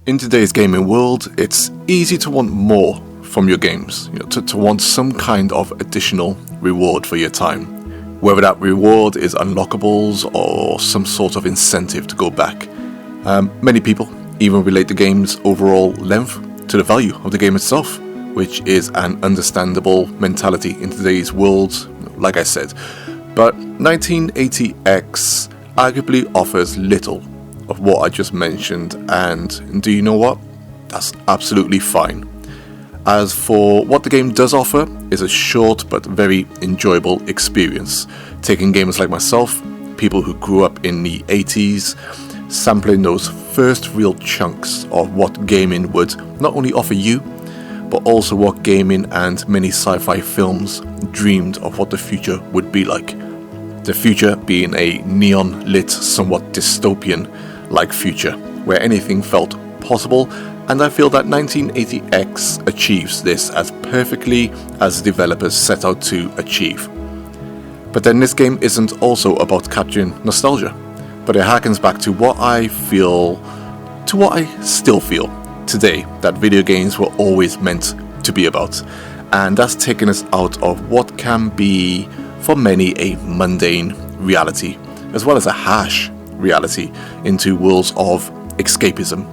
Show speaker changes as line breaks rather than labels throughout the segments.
In today's gaming world, it's easy to want more from your games, to want some kind of additional reward for your time. Whether that reward is unlockables or some sort of incentive to go back. Many people even relate the game's overall length to the value of the game itself, which is an understandable mentality in today's world, like I said. But 1980X arguably offers little of what I just mentioned, and do you know what? That's absolutely fine. As for what the game does offer is a short but very enjoyable experience, taking gamers like myself, people who grew up in the 80s, sampling those first real chunks of what gaming would not only offer you, but also what gaming and many sci-fi films dreamed of what the future would be like. The future being a neon-lit, somewhat dystopian-like future, where anything felt possible, and I feel that 1980X achieves this as perfectly as the developers set out to achieve. But then this game isn't also about capturing nostalgia, but it harkens back to what I still feel today that video games were always meant to be about, and that's taking us out of what can be for many a mundane reality as well as a harsh reality into worlds of escapism,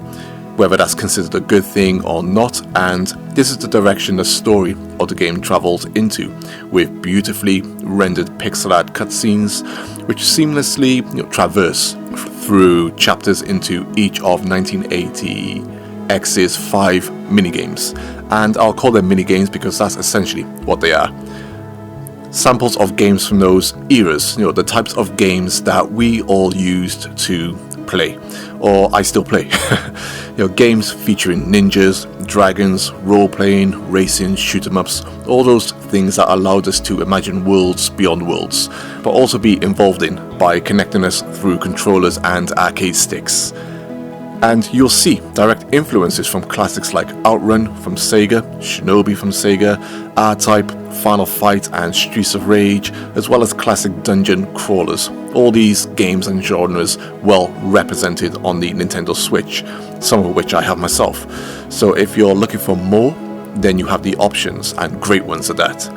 whether that's considered a good thing or not. And this is the direction the story of the game travels into, with beautifully rendered pixel art cutscenes which seamlessly traverse through chapters into each of 1980X's 5 minigames. And I'll call them minigames because that's essentially what they are. Samples of games from those eras, the types of games that we all used to play, or I still play. Games featuring ninjas, dragons, role-playing, racing, shoot-em-ups, all those things that allowed us to imagine worlds beyond worlds, but also be involved in by connecting us through controllers and arcade sticks. And you'll see direct influences from classics like Outrun from Sega, Shinobi from Sega, R-Type, Final Fight and Streets of Rage, as well as classic dungeon crawlers. All these games and genres well represented on the Nintendo Switch, some of which I have myself. So if you're looking for more, then you have the options, and great ones at that.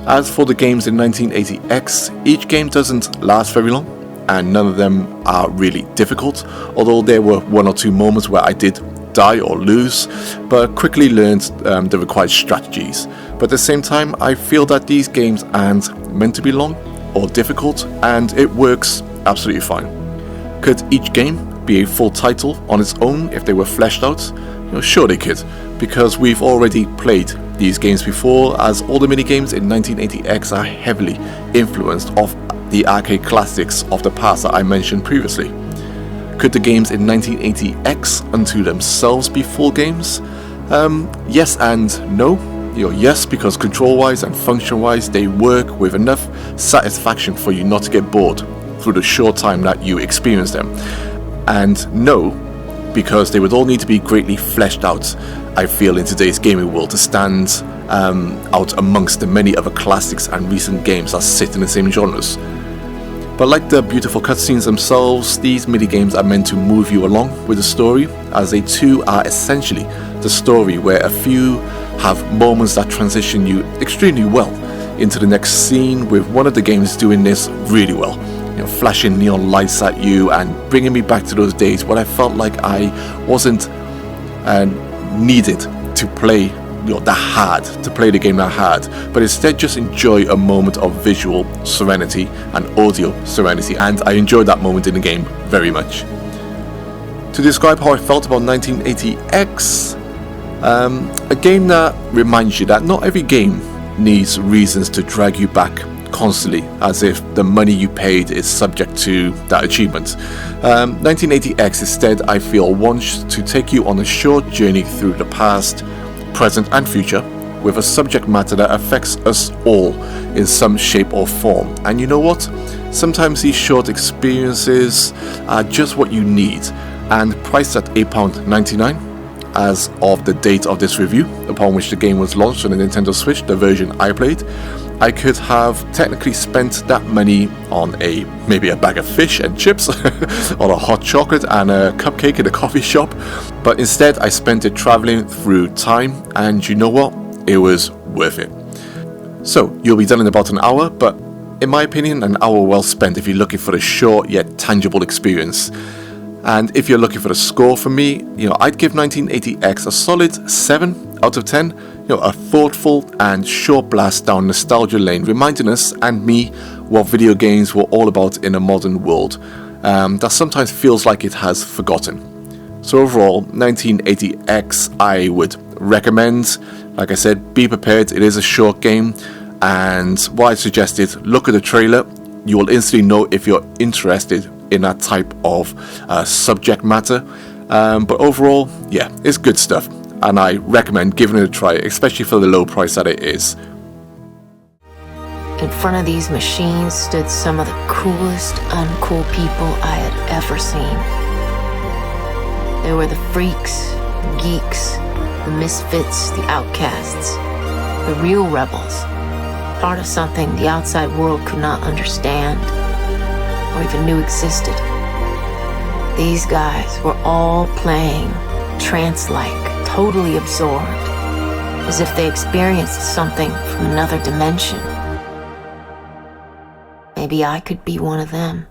As for the games in 1980X, each game doesn't last very long, and none of them are really difficult, although there were one or two moments where I did die or lose, but quickly learned the required strategies. But at the same time, I feel that these games aren't meant to be long or difficult, and it works absolutely fine. Could each game be a full title on its own if they were fleshed out? Sure they could, because we've already played these games before, as all the minigames in 1980X are heavily influenced off the arcade classics of the past that I mentioned previously. Could the games in 1980X unto themselves be full games? Yes and no. Yes, because control-wise and function-wise they work with enough satisfaction for you not to get bored through the short time that you experience them. And no, because they would all need to be greatly fleshed out, I feel, in today's gaming world to stand out amongst the many other classics and recent games that sit in the same genres. But like the beautiful cutscenes themselves, these minigames are meant to move you along with the story, as they too are essentially the story, where a few have moments that transition you extremely well into the next scene, with one of the games doing this really well. Flashing neon lights at you and bringing me back to those days when I felt like I wasn't needed to play the game that hard, but instead just enjoy a moment of visual serenity and audio serenity, and I enjoyed that moment in the game very much. To describe how I felt about 1980X, a game that reminds you that not every game needs reasons to drag you back constantly, as if the money you paid is subject to that achievement. 1980X instead, I feel, wants to take you on a short journey through the past, present and future, with a subject matter that affects us all in some shape or form. And you know what? Sometimes these short experiences are just what you need, and priced at £8.99, as of the date of this review, upon which the game was launched on the Nintendo Switch, the version I played, I could have technically spent that money on maybe a bag of fish and chips, or a hot chocolate and a cupcake in a coffee shop, but instead I spent it traveling through time, and you know what? It was worth it. So, you'll be done in about an hour, but in my opinion, an hour well spent if you're looking for a short yet tangible experience. And if you're looking for a score from me, I'd give 1980X a solid 7 out of 10. A thoughtful and short blast down nostalgia lane, reminding us and me what video games were all about in a modern world that sometimes feels like it has forgotten. So overall, 1980X I would recommend. Like I said, be prepared, it is a short game, and what I suggested, look at the trailer. You will instantly know if you're interested in that type of subject matter, but overall, yeah, it's good stuff, and I recommend giving it a try, especially for the low price that it is.
In front of these machines stood some of the coolest uncool people I had ever seen. They were the freaks, the geeks, the misfits, the outcasts, the real rebels, part of something the outside world could not understand or even knew existed. These guys were all playing trance-like, totally absorbed, as if they experienced something from another dimension. Maybe I could be one of them.